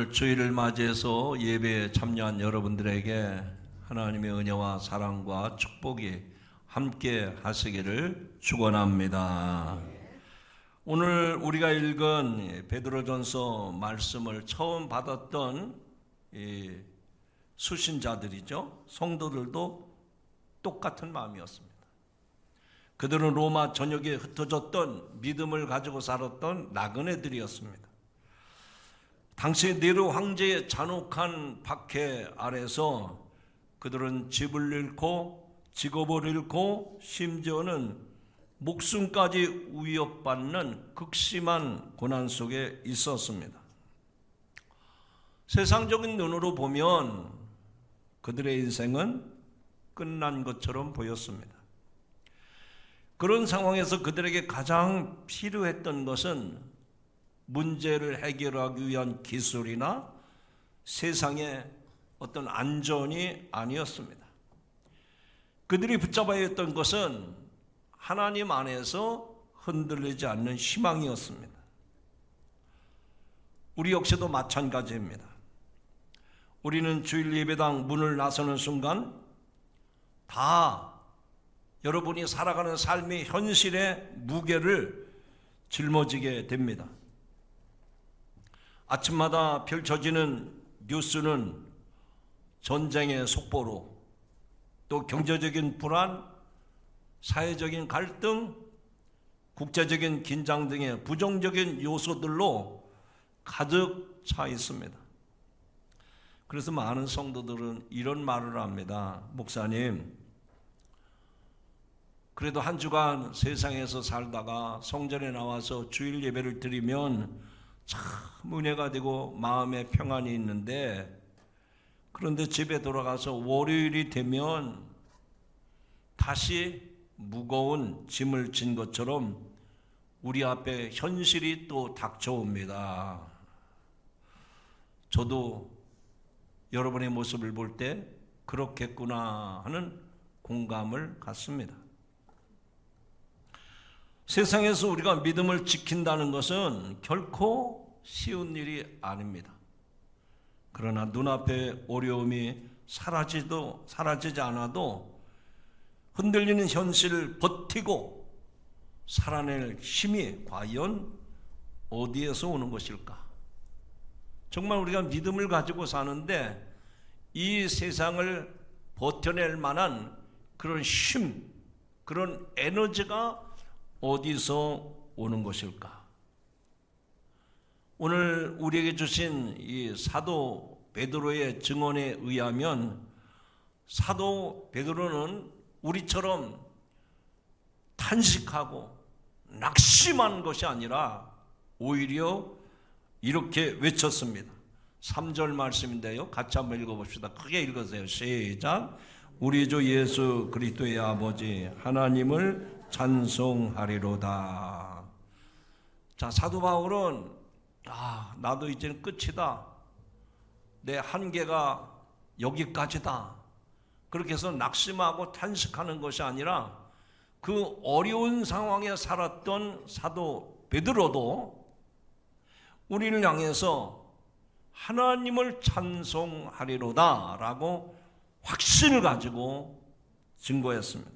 오늘 주일을 맞이해서 예배에 참여한 여러분들에게 하나님의 은혜와 사랑과 축복이 함께 하시기를 축원합니다. 오늘 우리가 읽은 베드로전서 말씀을 처음 받았던 수신자들이죠. 성도들도 똑같은 마음이었습니다. 그들은 로마 전역에 흩어졌던 믿음을 가지고 살았던 나그네들이었습니다. 당시 네로 황제의 잔혹한 박해 아래서 그들은 집을 잃고 직업을 잃고 심지어는 목숨까지 위협받는 극심한 고난 속에 있었습니다. 세상적인 눈으로 보면 그들의 인생은 끝난 것처럼 보였습니다. 그런 상황에서 그들에게 가장 필요했던 것은 문제를 해결하기 위한 기술이나 세상의 어떤 안전이 아니었습니다. 그들이 붙잡아야 했던 것은 하나님 안에서 흔들리지 않는 희망이었습니다. 우리 역시도 마찬가지입니다. 우리는 주일 예배당 문을 나서는 순간 다 여러분이 살아가는 삶의 현실의 무게를 짊어지게 됩니다. 아침마다 펼쳐지는 뉴스는 전쟁의 속보로, 또 경제적인 불안, 사회적인 갈등, 국제적인 긴장 등의 부정적인 요소들로 가득 차 있습니다. 그래서 많은 성도들은 이런 말을 합니다. 목사님, 그래도 한 주간 세상에서 살다가 성전에 나와서 주일 예배를 드리면 참 은혜가 되고 마음에 평안이 있는데, 그런데 집에 돌아가서 월요일이 되면 다시 무거운 짐을 진 것처럼 우리 앞에 현실이 또 닥쳐옵니다. 저도 여러분의 모습을 볼 때 그렇겠구나 하는 공감을 갖습니다. 세상에서 우리가 믿음을 지킨다는 것은 결코 쉬운 일이 아닙니다. 그러나 눈앞에 어려움이 사라지지 않아도 흔들리는 현실을 버티고 살아낼 힘이 과연 어디에서 오는 것일까? 정말 우리가 믿음을 가지고 사는데 이 세상을 버텨낼 만한 그런 힘, 그런 에너지가 어디서 오는 것일까? 오늘 우리에게 주신 이 사도 베드로의 증언에 의하면 사도 베드로는 우리처럼 탄식하고 낙심한 것이 아니라 오히려 이렇게 외쳤습니다. 3절 말씀인데요. 같이 한번 읽어봅시다. 크게 읽으세요. 시작. 우리 주 예수 그리스도의 아버지 하나님을 찬송하리로다. 자, 사도 바울은 나도 이제는 끝이다. 내 한계가 여기까지다. 그렇게 해서 낙심하고 탄식하는 것이 아니라 그 어려운 상황에 살았던 사도 베드로도 우리를 향해서 하나님을 찬송하리로다 라고 확신을 가지고 증거했습니다.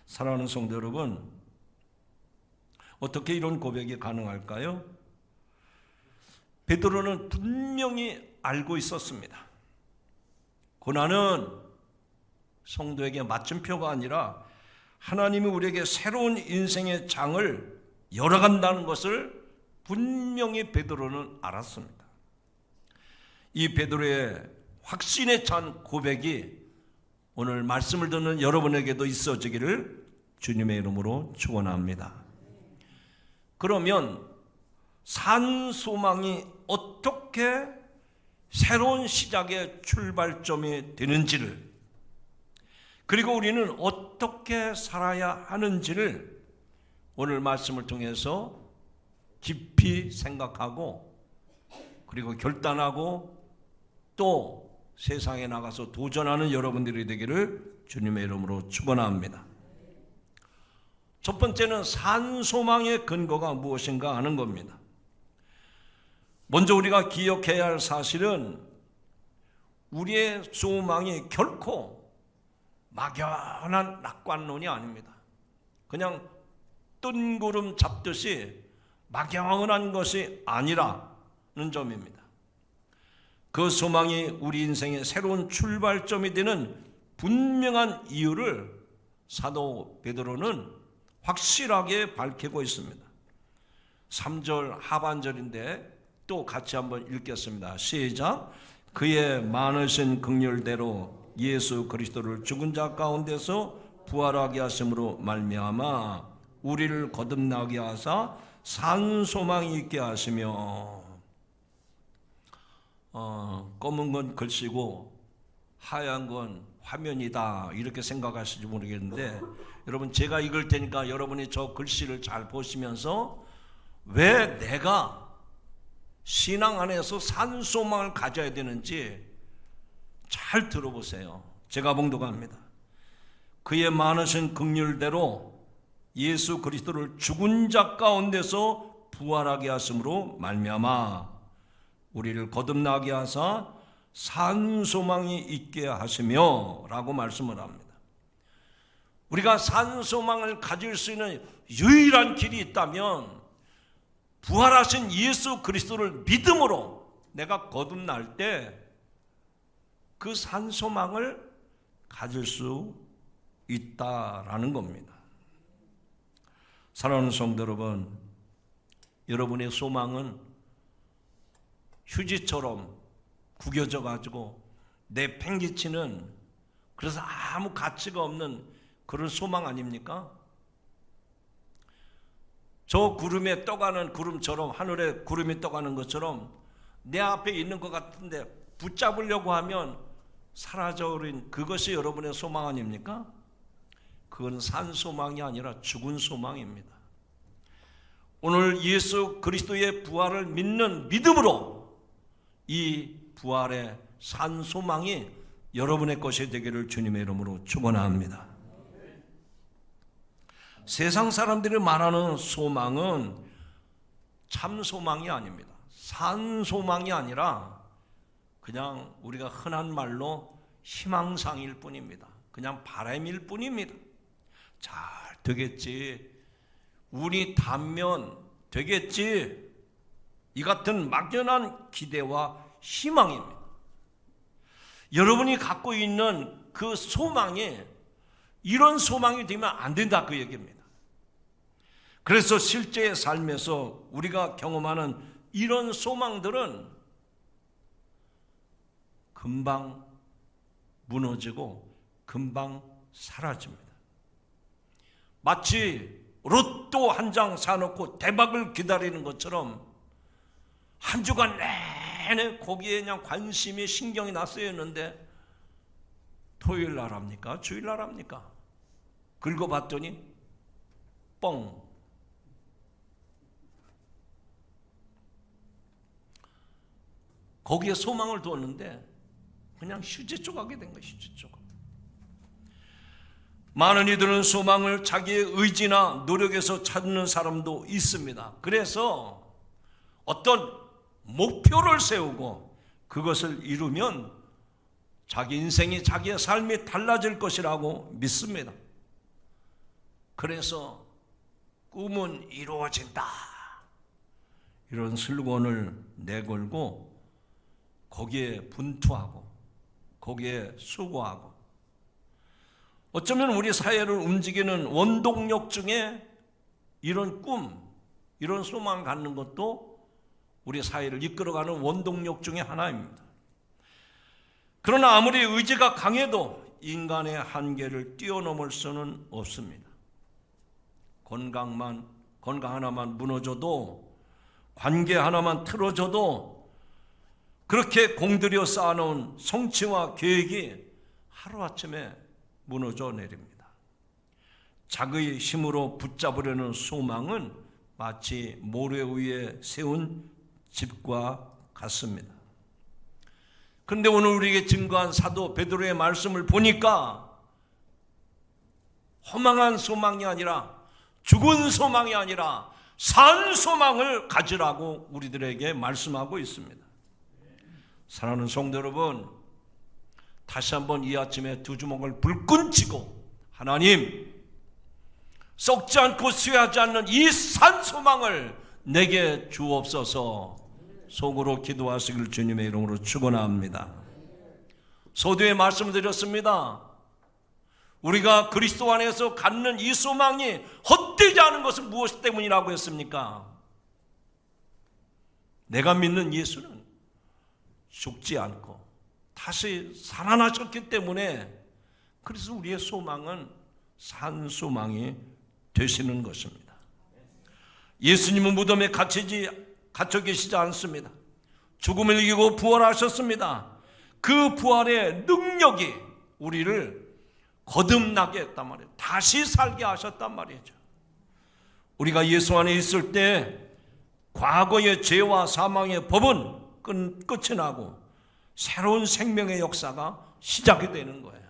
사랑하는 성도 여러분, 어떻게 이런 고백이 가능할까요? 베드로는 분명히 알고 있었습니다. 고난은 성도에게 맞춤표가 아니라 하나님이 우리에게 새로운 인생의 장을 열어간다는 것을 분명히 베드로는 알았습니다. 이 베드로의 확신에 찬 고백이 오늘 말씀을 듣는 여러분에게도 있어지기를 주님의 이름으로 축원합니다. 그러면 산 소망이 어떻게 새로운 시작의 출발점이 되는지를, 그리고 우리는 어떻게 살아야 하는지를 오늘 말씀을 통해서 깊이 생각하고 그리고 결단하고 또 세상에 나가서 도전하는 여러분들이 되기를 주님의 이름으로 축원합니다. 첫 번째는 산 소망의 근거가 무엇인가 하는 겁니다. 먼저 우리가 기억해야 할 사실은 우리의 소망이 결코 막연한 낙관론이 아닙니다. 그냥 뜬구름 잡듯이 막연한 것이 아니라는 점입니다. 그 소망이 우리 인생의 새로운 출발점이 되는 분명한 이유를 사도 베드로는 확실하게 밝히고 있습니다. 3절 하반절인데 또 같이 한번 읽겠습니다. 시작. 그의 많으신 긍휼대로 예수 그리스도를 죽은 자 가운데서 부활하게 하심으로 말미암아 우리를 거듭나게 하사 산 소망이 있게 하시며, 검은 건 글씨고 하얀 건 화면이다 이렇게 생각하실지 모르겠는데, 여러분 제가 읽을 테니까 여러분이 저 글씨를 잘 보시면서 왜 내가 신앙 안에서 산 소망을 가져야 되는지 잘 들어보세요. 제가 봉독합니다. 그의 많으신 긍휼대로 예수 그리스도를 죽은 자 가운데서 부활하게 하심으로 말미암아 우리를 거듭나게 하사 산 소망이 있게 하시며 라고 말씀을 합니다. 우리가 산 소망을 가질 수 있는 유일한 길이 있다면 부활하신 예수 그리스도를 믿음으로 내가 거듭날 때 그 산 소망을 가질 수 있다라는 겁니다. 사랑하는 성도 여러분, 여러분의 소망은 휴지처럼 구겨져 가지고 내팽개치는, 그래서 아무 가치가 없는 그런 소망 아닙니까? 저 구름에 떠가는 구름처럼, 하늘에 구름이 떠가는 것처럼 내 앞에 있는 것 같은데 붙잡으려고 하면 사라져버린 그것이 여러분의 소망 아닙니까? 그건 산 소망이 아니라 죽은 소망입니다. 오늘 예수 그리스도의 부활을 믿는 믿음으로 이 부활의 산 소망이 여러분의 것이 되기를 주님의 이름으로 축원합니다. 세상 사람들이 말하는 소망은 참 소망이 아닙니다. 산 소망이 아니라 그냥 우리가 흔한 말로 희망상일 뿐입니다. 그냥 바람일 뿐입니다. 잘 되겠지, 운이 닿으면 되겠지, 이 같은 막연한 기대와 희망입니다. 여러분이 갖고 있는 그 소망이 이런 소망이 되면 안 된다, 그 얘기입니다. 그래서 실제의 삶에서 우리가 경험하는 이런 소망들은 금방 무너지고 금방 사라집니다. 마치 로또 한 장 사놓고 대박을 기다리는 것처럼 한 주간 내내 거기에 그냥 관심이, 신경이 났었는데 토요일 날 합니까? 주일 날 합니까? 긁어봤더니 뻥. 거기에 소망을 두었는데 그냥 휴지 조각이 된 거예요. 휴지 조각. 많은 이들은 소망을 자기의 의지나 노력에서 찾는 사람도 있습니다. 그래서 어떤 목표를 세우고 그것을 이루면 자기 인생이, 자기의 삶이 달라질 것이라고 믿습니다. 그래서 꿈은 이루어진다, 이런 슬로건을 내걸고 거기에 분투하고 거기에 수고하고, 어쩌면 우리 사회를 움직이는 원동력 중에 이런 꿈, 이런 소망을 갖는 것도 우리 사회를 이끌어가는 원동력 중에 하나입니다. 그러나 아무리 의지가 강해도 인간의 한계를 뛰어넘을 수는 없습니다. 건강 하나만 무너져도, 관계 하나만 틀어져도 그렇게 공들여 쌓아놓은 성취와 계획이 하루아침에 무너져 내립니다. 자기의 힘으로 붙잡으려는 소망은 마치 모래 위에 세운 집과 같습니다. 그런데 오늘 우리에게 증거한 사도 베드로의 말씀을 보니까 허망한 소망이 아니라, 죽은 소망이 아니라 산 소망을 가지라고 우리들에게 말씀하고 있습니다. 사랑하는 성도 여러분, 다시 한번 이 아침에 두 주먹을 불끈 쥐고 하나님, 썩지 않고 쇠하지 않는 이 산 소망을 내게 주옵소서 속으로 기도하시길 주님의 이름으로 축원합니다. 서두에 말씀드렸습니다. 우리가 그리스도 안에서 갖는 이 소망이 헛되지 않은 것은 무엇 때문이라고 했습니까? 내가 믿는 예수는 죽지 않고 다시 살아나셨기 때문에, 그래서 우리의 소망은 산 소망이 되시는 것입니다. 예수님은 무덤에 갇혀 계시지 않습니다. 죽음을 이기고 부활하셨습니다. 그 부활의 능력이 우리를 거듭나게 했단 말이에요. 다시 살게 하셨단 말이죠. 우리가 예수 안에 있을 때 과거의 죄와 사망의 법은 끝이 나고 새로운 생명의 역사가 시작이 되는 거예요.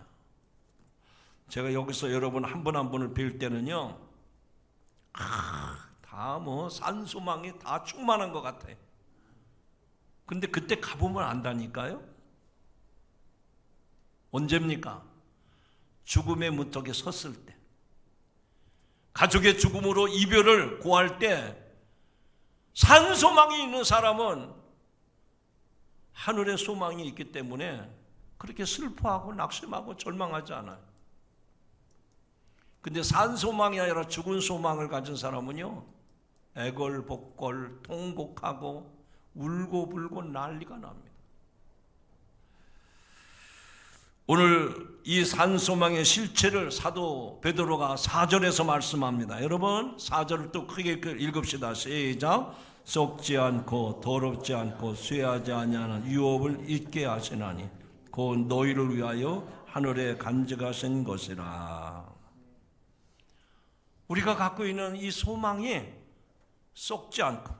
제가 여기서 여러분 한 분 한 분을 뵐 때는요, 다 산소망이 다 충만한 것 같아요. 근데 그때 가보면 안다니까요. 언제입니까? 죽음의 문턱에 섰을 때, 가족의 죽음으로 이별을 고할 때 산소망이 있는 사람은 하늘의 소망이 있기 때문에 그렇게 슬퍼하고 낙심하고 절망하지 않아요. 근데 산소망이 아니라 죽은 소망을 가진 사람은요, 애걸복걸 통곡하고 울고불고 난리가 납니다. 오늘 이 산소망의 실체를 사도 베드로가 4절에서 말씀합니다. 여러분 4절을 또 크게 읽읍시다. 시작. 썩지 않고 더럽지 않고 쇠하지 아니하는 유업을 잊게 하시나니 곧 너희를 위하여 하늘에 간직하신 것이라. 우리가 갖고 있는 이 소망이 썩지 않고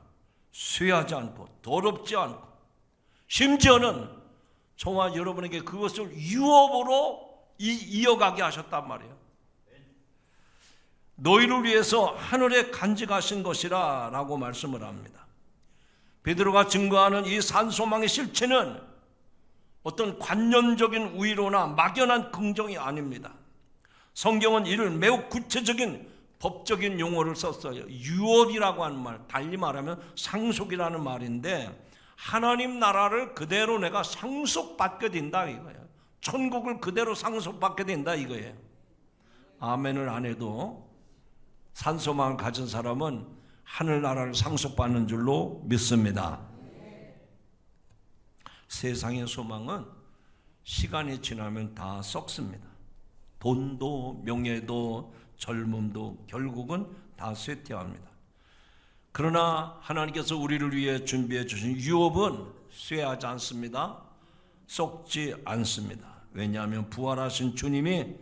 쇠하지 않고 더럽지 않고, 심지어는 저와 여러분에게 그것을 유업으로 이어가게 하셨단 말이에요. 너희를 위해서 하늘에 간직하신 것이라 라고 말씀을 합니다. 베드로가 증거하는 이 산소망의 실체는 어떤 관념적인 우위로나 막연한 긍정이 아닙니다. 성경은 이를 매우 구체적인 법적인 용어를 썼어요. 유업이라고 하는 말, 달리 말하면 상속이라는 말인데, 하나님 나라를 그대로 내가 상속받게 된다 이거예요. 천국을 그대로 상속받게 된다 이거예요. 아멘을 안 해도 산소망을 가진 사람은 하늘나라를 상속받는 줄로 믿습니다. 세상의 소망은 시간이 지나면 다 썩습니다. 돈도 명예도 젊음도 결국은 다 쇠퇴합니다. 그러나 하나님께서 우리를 위해 준비해 주신 유업은 쇠하지 않습니다. 썩지 않습니다. 왜냐하면 부활하신 주님이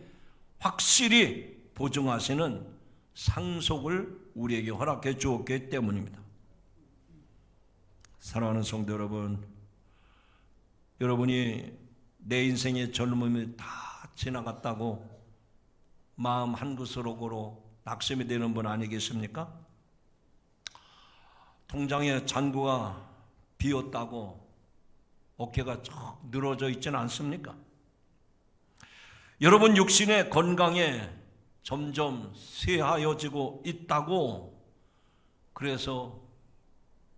확실히 보증하시는 상속을 우리에게 허락해 주었기 때문입니다. 사랑하는 성도 여러분, 여러분이 내 인생의 젊음이 다 지나갔다고 마음 한구석으로 낙심이 되는 분 아니 계십니까? 통장에 잔고가 비었다고 어깨가 쭉 늘어져 있지는 않습니까? 여러분 육신의 건강에 점점 쇠하여지고 있다고 그래서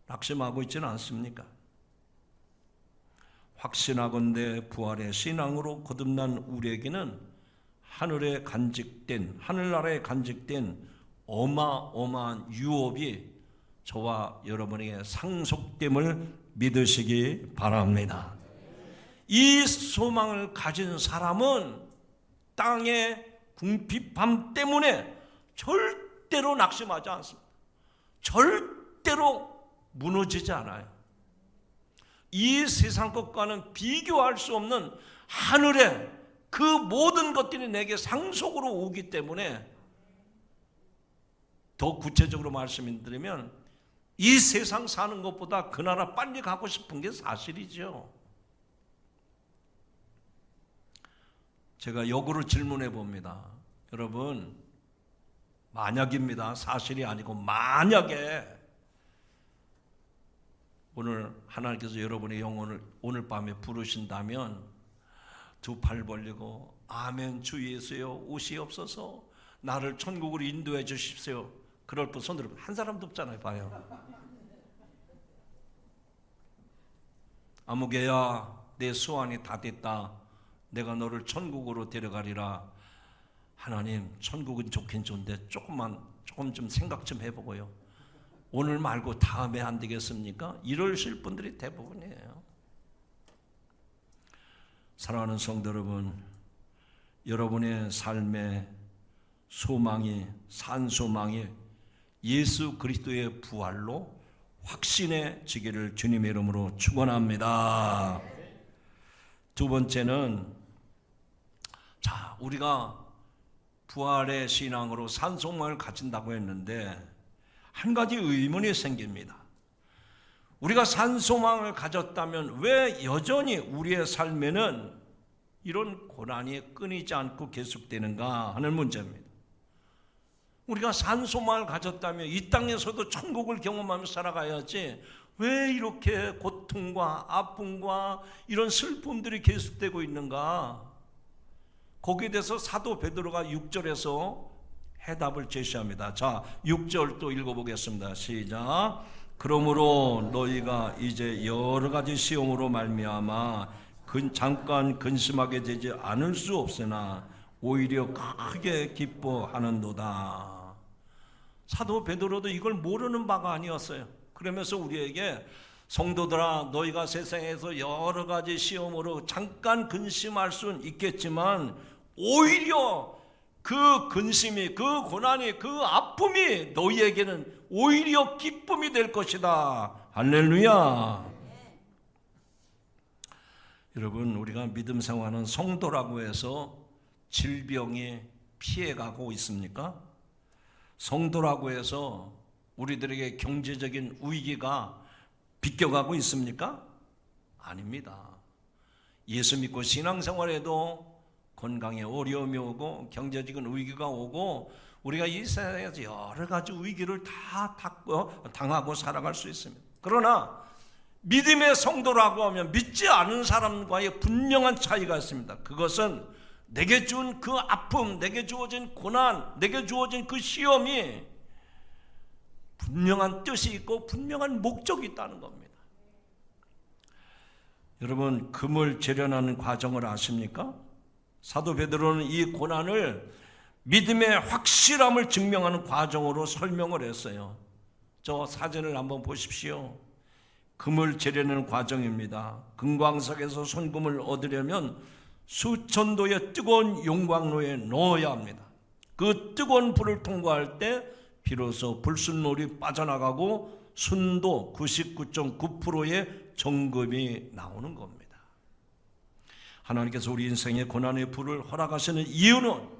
낙심하고 있지는 않습니까? 확신하건대 부활의 신앙으로 거듭난 우리에게는 하늘에 간직된, 하늘나라에 간직된 어마어마한 유업이 저와 여러분에게 상속됨을 믿으시기 바랍니다. 이 소망을 가진 사람은 땅의 궁핍함 때문에 절대로 낙심하지 않습니다. 절대로 무너지지 않아요. 이 세상 것과는 비교할 수 없는 하늘의 그 모든 것들이 내게 상속으로 오기 때문에, 더 구체적으로 말씀드리면 이 세상 사는 것보다 그 나라 빨리 가고 싶은 게 사실이죠. 제가 역으로 질문해 봅니다. 여러분, 만약입니다. 사실이 아니고 만약에 오늘 하나님께서 여러분의 영혼을 오늘 밤에 부르신다면 두 팔 벌리고 아멘 주 예수여 오시옵소서, 나를 천국으로 인도해 주십시오. 그럴 분 손 들어. 한 사람도 없잖아요. 봐요. 아무개야 내 소원이 다 됐다. 내가 너를 천국으로 데려가리라. 하나님 천국은 좋긴 좋은데 조금 좀 생각 좀 해보고요. 오늘 말고 다음에 안 되겠습니까? 이러실 분들이 대부분이에요. 사랑하는 성도 여러분, 여러분의 삶의 소망이 산 소망이 예수 그리스도의 부활로 확신해지기를 주님의 이름으로 축원합니다. 두 번째는 우리가 부활의 신앙으로 산 소망을 가진다고 했는데 한 가지 의문이 생깁니다. 우리가 산 소망을 가졌다면 왜 여전히 우리의 삶에는 이런 고난이 끊이지 않고 계속되는가 하는 문제입니다. 우리가 산 소망을 가졌다면 이 땅에서도 천국을 경험하며 살아가야지 왜 이렇게 고통과 아픔과 이런 슬픔들이 계속되고 있는가? 거기에 대해서 사도 베드로가 6절에서 해답을 제시합니다. 자, 6절 또 읽어보겠습니다. 시작. 그러므로 너희가 이제 여러 가지 시험으로 말미암아 잠깐 근심하게 되지 않을 수 없으나 오히려 크게 기뻐하는도다. 사도 베드로도 이걸 모르는 바가 아니었어요. 그러면서 우리에게 성도들아, 너희가 세상에서 여러 가지 시험으로 잠깐 근심할 수는 있겠지만 오히려 그 근심이, 그 고난이, 그 아픔이 너희에게는 오히려 기쁨이 될 것이다. 할렐루야. 여러분, 우리가 믿음 생활하는 성도라고 해서 질병이 피해가고 있습니까? 성도라고 해서 우리들에게 경제적인 위기가 비껴가고 있습니까? 아닙니다. 예수 믿고 신앙생활에도 건강에 어려움이 오고 경제적인 위기가 오고 우리가 이 세상에서 여러 가지 위기를 다 당하고 살아갈 수 있습니다. 그러나 믿음의 성도라고 하면 믿지 않은 사람과의 분명한 차이가 있습니다. 그것은 내게 준 그 아픔, 내게 주어진 고난, 내게 주어진 그 시험이 분명한 뜻이 있고 분명한 목적이 있다는 겁니다. 여러분, 금을 재련하는 과정을 아십니까? 사도 베드로는 이 고난을 믿음의 확실함을 증명하는 과정으로 설명을 했어요. 저 사진을 한번 보십시오. 금을 재려내는 과정입니다. 금광석에서 손금을 얻으려면 수천 도의 뜨거운 용광로에 넣어야 합니다. 그 뜨거운 불을 통과할 때 비로소 불순물이 빠져나가고 순도 99.9%의 정금이 나오는 겁니다. 하나님께서 우리 인생에 고난의 불을 허락하시는 이유는,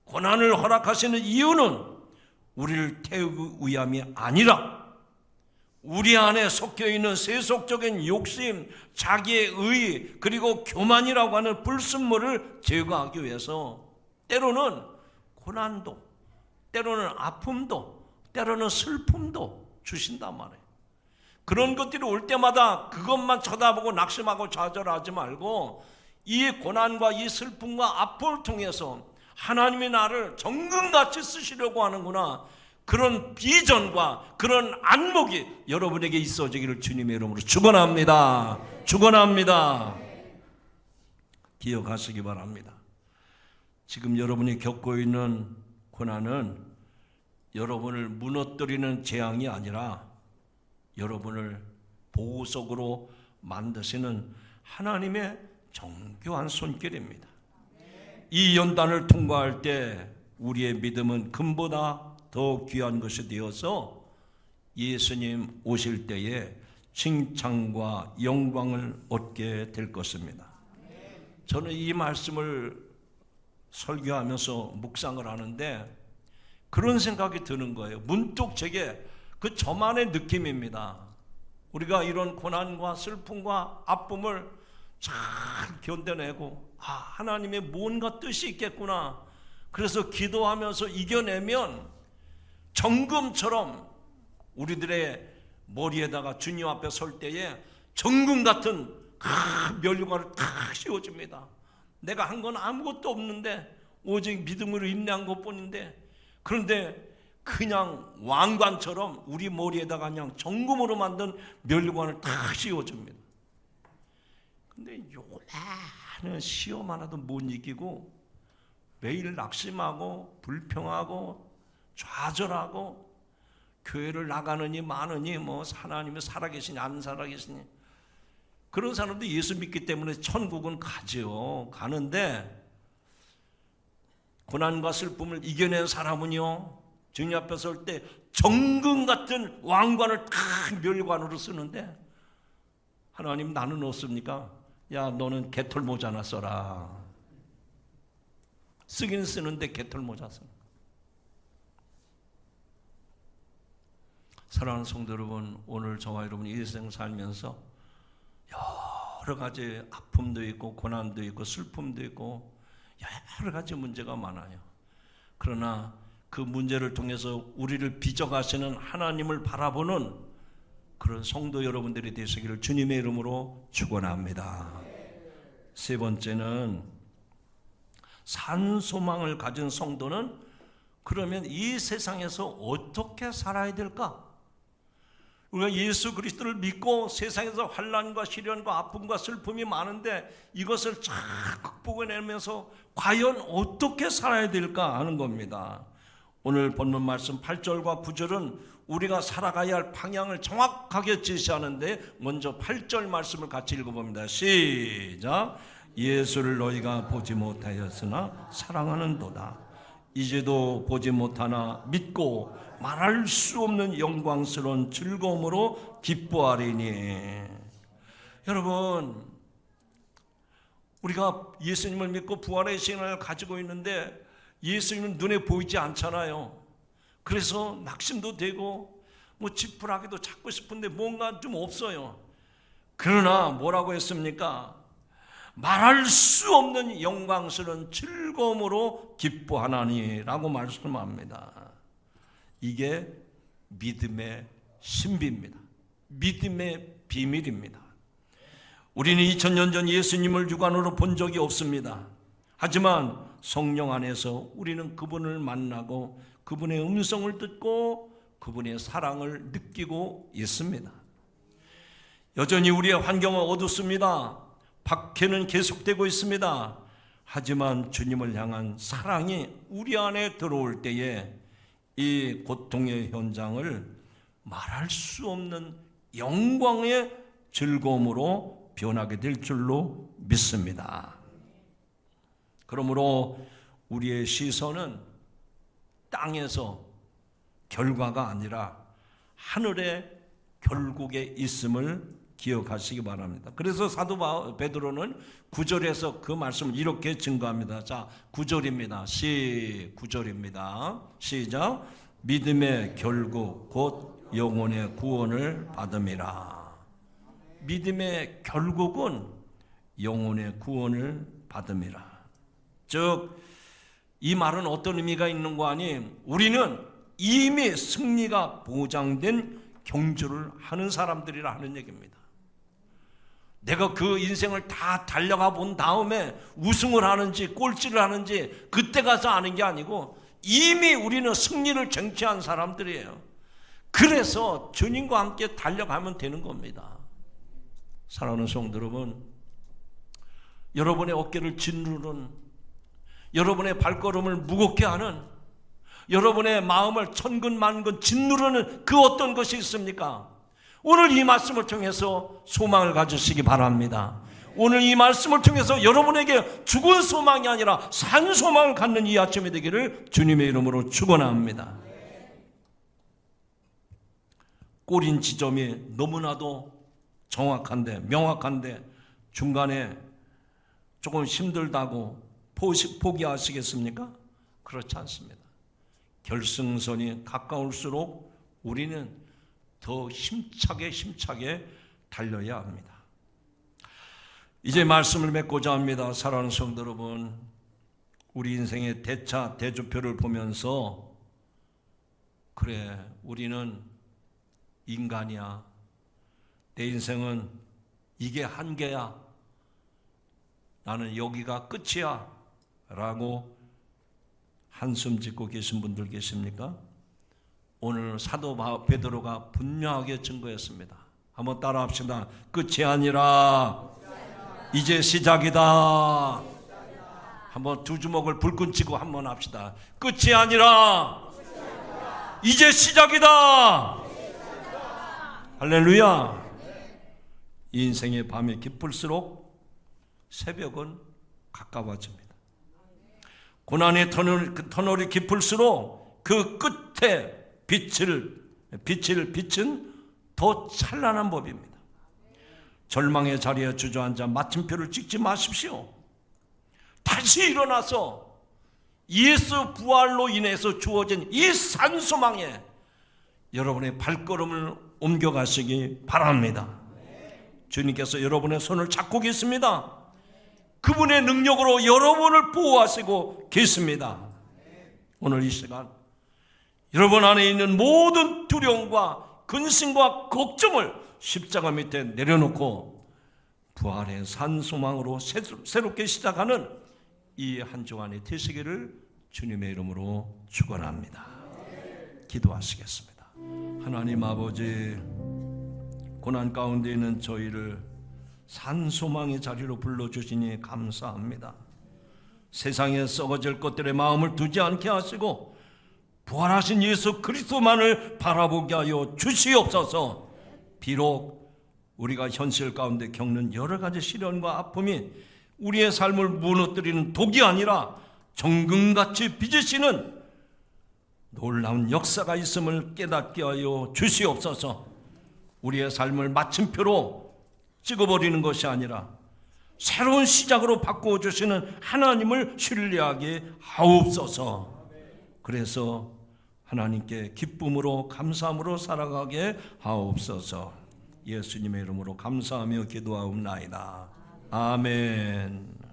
고난을 허락하시는 이유는 우리를 태우기 위함이 아니라 우리 안에 섞여있는 세속적인 욕심, 자기의 의, 그리고 교만이라고 하는 불순물을 제거하기 위해서 때로는 고난도, 때로는 아픔도, 때로는 슬픔도 주신단 말이에요. 그런 것들이 올 때마다 그것만 쳐다보고 낙심하고 좌절하지 말고 이 고난과 이 슬픔과 아픔을 통해서 하나님이 나를 정금같이 쓰시려고 하는구나, 그런 비전과 그런 안목이 여러분에게 있어지기를 주님의 이름으로 축원합니다. 축원합니다. 기억하시기 바랍니다. 지금 여러분이 겪고 있는 고난은 여러분을 무너뜨리는 재앙이 아니라 여러분을 보석으로 만드시는 하나님의 정교한 손길입니다. 이 연단을 통과할 때 우리의 믿음은 금보다 더 귀한 것이 되어서 예수님 오실 때에 칭찬과 영광을 얻게 될 것입니다. 저는 이 말씀을 설교하면서 묵상을 하는데 그런 생각이 드는 거예요. 문득 제게 그 저만의 느낌입니다. 우리가 이런 고난과 슬픔과 아픔을 잘 견뎌내고 하나님의 뭔가 뜻이 있겠구나, 그래서 기도하면서 이겨내면 정금처럼 우리들의 머리에다가 주님 앞에 설 때에 정금 같은 면류관을 탁 씌워줍니다. 내가 한 건 아무것도 없는데 오직 믿음으로 인내한 것뿐인데, 그런데 그냥 왕관처럼 우리 머리에다가 그냥 정금으로 만든 면류관을 탁 씌워줍니다. 근데 요만한 시험 하나도 못 이기고 매일 낙심하고 불평하고 좌절하고 교회를 나가느니 마느니 뭐 하나님이 살아계시니 안 살아계시니, 그런 사람도 예수 믿기 때문에 천국은 가죠. 가는데 고난과 슬픔을 이겨낸 사람은요, 주님 앞에 설 때 정금 같은 왕관을 탁 멸관으로 쓰는데, 하나님 나는 없습니까? 야, 너는 개털모자나 써라. 쓰긴 쓰는데 개털모자 써. 사랑하는 성도 여러분, 오늘 저와 여러분 이 세상 살면서 여러 가지 아픔도 있고 고난도 있고 슬픔도 있고 여러 가지 문제가 많아요. 그러나 그 문제를 통해서 우리를 빚어가시는 하나님을 바라보는 그런 성도 여러분들이 되시기를 주님의 이름으로 축원합니다. 세 번째는, 산 소망을 가진 성도는 그러면 이 세상에서 어떻게 살아야 될까? 우리가 예수 그리스도를 믿고 세상에서 환난과 시련과 아픔과 슬픔이 많은데 이것을 잘 극복해내면서 과연 어떻게 살아야 될까 하는 겁니다. 오늘 본문 말씀 8절과 9절은 우리가 살아가야 할 방향을 정확하게 제시하는데, 먼저 8절 말씀을 같이 읽어봅니다. 시작. 예수를 너희가 보지 못하였으나 사랑하는도다. 이제도 보지 못하나 믿고 말할 수 없는 영광스러운 즐거움으로 기뻐하리니. 여러분, 우리가 예수님을 믿고 부활의 신앙을 가지고 있는데 예수님은 눈에 보이지 않잖아요. 그래서 낙심도 되고 뭐 지푸라기도 잡고 싶은데 뭔가 좀 없어요. 그러나 뭐라고 했습니까? 말할 수 없는 영광스러운 즐거움으로 기뻐하나니라고 말씀합니다. 이게 믿음의 신비입니다. 믿음의 비밀입니다. 우리는 2000년 전 예수님을 육안으로 본 적이 없습니다. 하지만 성령 안에서 우리는 그분을 만나고 그분의 음성을 듣고 그분의 사랑을 느끼고 있습니다. 여전히 우리의 환경은 어둡습니다. 박해는 계속되고 있습니다. 하지만 주님을 향한 사랑이 우리 안에 들어올 때에 이 고통의 현장을 말할 수 없는 영광의 즐거움으로 변하게 될 줄로 믿습니다. 그러므로 우리의 시선은 땅에서 결과가 아니라 하늘의 결국에 있음을 기억하시기 바랍니다. 그래서 사도 베드로는 9절에서 그 말씀을 이렇게 증거합니다. 자, 9절입니다. 9절입니다. 시작. 믿음의 결국 곧 영혼의 구원을 받음이라. 믿음의 결국은 영혼의 구원을 받음이라. 즉, 이 말은 어떤 의미가 있는 거 아니? 우리는 이미 승리가 보장된 경주를 하는 사람들이라 하는 얘기입니다. 내가 그 인생을 다 달려가 본 다음에 우승을 하는지 꼴찌를 하는지 그때 가서 아는 게 아니고 이미 우리는 승리를 쟁취한 사람들이에요. 그래서 주님과 함께 달려가면 되는 겁니다. 사랑하는 성도 여러분, 여러분의 어깨를 짓누르는, 여러분의 발걸음을 무겁게 하는, 여러분의 마음을 천근만근 짓누르는 그 어떤 것이 있습니까? 오늘 이 말씀을 통해서 소망을 가지시기 바랍니다. 오늘 이 말씀을 통해서 여러분에게 죽은 소망이 아니라 산 소망을 갖는 이 아침이 되기를 주님의 이름으로 축원합니다. 꼬린 지점이 너무나도 정확한데 명확한데 중간에 조금 힘들다고 포기하시겠습니까? 그렇지 않습니다. 결승선이 가까울수록 우리는 더 힘차게 달려야 합니다. 이제 말씀을 맺고자 합니다. 사랑하는 성도 여러분, 우리 인생의 대차 대조표를 보면서 그래, 우리는 인간이야. 내 인생은 이게 한계야. 나는 여기가 끝이야. 라고 한숨 짓고 계신 분들 계십니까? 오늘 사도 베드로가 분명하게 증거했습니다. 한번 따라합시다. 끝이 아니라 이제 시작이다. 한번 두 주먹을 불끈 치고 한번 합시다. 끝이 아니라 이제 시작이다. 할렐루야. 이 인생의 밤이 깊을수록 새벽은 가까워집니다. 고난의 터널이 깊을수록 그 끝에 빛은 더 찬란한 법입니다. 절망의 자리에 주저앉아 마침표를 찍지 마십시오. 다시 일어나서 예수 부활로 인해서 주어진 이 산소망에 여러분의 발걸음을 옮겨가시기 바랍니다. 주님께서 여러분의 손을 잡고 계십니다. 그분의 능력으로 여러분을 보호하시고 계십니다. 오늘 이 시간 여러분 안에 있는 모든 두려움과 근심과 걱정을 십자가 밑에 내려놓고 부활의 산소망으로 새롭게 시작하는 이 한 주간이 되시기를 주님의 이름으로 축원합니다. 기도하시겠습니다. 하나님 아버지, 고난 가운데 있는 저희를 산소망의 자리로 불러주시니 감사합니다. 세상에 썩어질 것들의 마음을 두지 않게 하시고 부활하신 예수 그리스도만을 바라보게 하여 주시옵소서. 비록 우리가 현실 가운데 겪는 여러 가지 시련과 아픔이 우리의 삶을 무너뜨리는 독이 아니라 정금같이 빚으시는 놀라운 역사가 있음을 깨닫게 하여 주시옵소서. 우리의 삶을 마침표로 찍어버리는 것이 아니라 새로운 시작으로 바꾸어 주시는 하나님을 신뢰하게 하옵소서. 그래서 하나님께 기쁨으로 감사함으로 살아가게 하옵소서. 예수님의 이름으로 감사하며 기도하옵나이다. 아멘.